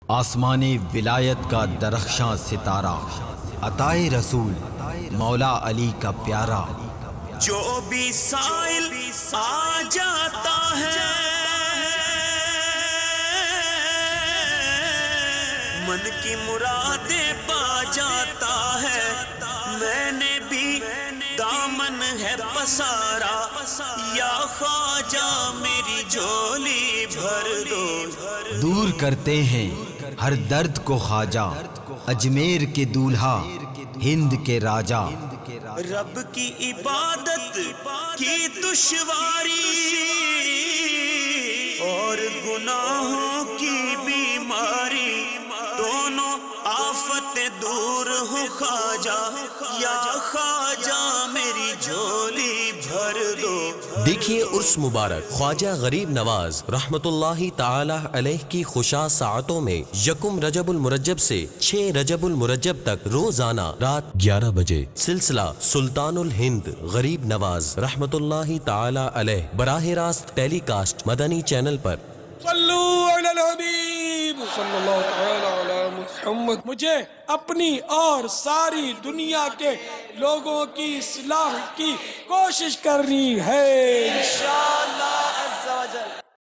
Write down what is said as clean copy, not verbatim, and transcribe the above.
آسمانی ولایت کا درخشاں ستارہ، عطائے رسول مولا علی کا پیارا، جو بھی سائل آ جاتا ہے من کی مرادیں پا جاتا ہے۔ میں نے بھی دامن ہے پسارا، یا خواجہ میری جھولی بھر دو۔ دور کرتے ہیں ہر درد کو خواجہ، اجمیر کے دولہا ہند کے راجا۔ رب کی عبادت کی دشواری اور گناہوں کی بیماری، دونوں آفتیں دور ہو خواجہ، یا خواجہ میری جھولی بھر دو۔ دیکھیے عرس مبارک خواجہ غریب نواز رحمت اللہ تعالی علیہ کی خوشا ساعتوں میں یکم رجب المرجب سے 6 رجب المرجب تک روزانہ رات 11 بجے سلسلہ سلطان الہند غریب نواز رحمت اللہ تعالی علیہ براہ راست ٹیلی کاسٹ مدنی چینل پر۔ صلو علی الحبیب صلی اللہ تعالی علی محمد۔ مجھے اپنی اور ساری دنیا کے لوگوں کی اصلاح کی کوشش کرنی ہے انشاءاللہ عز و جل۔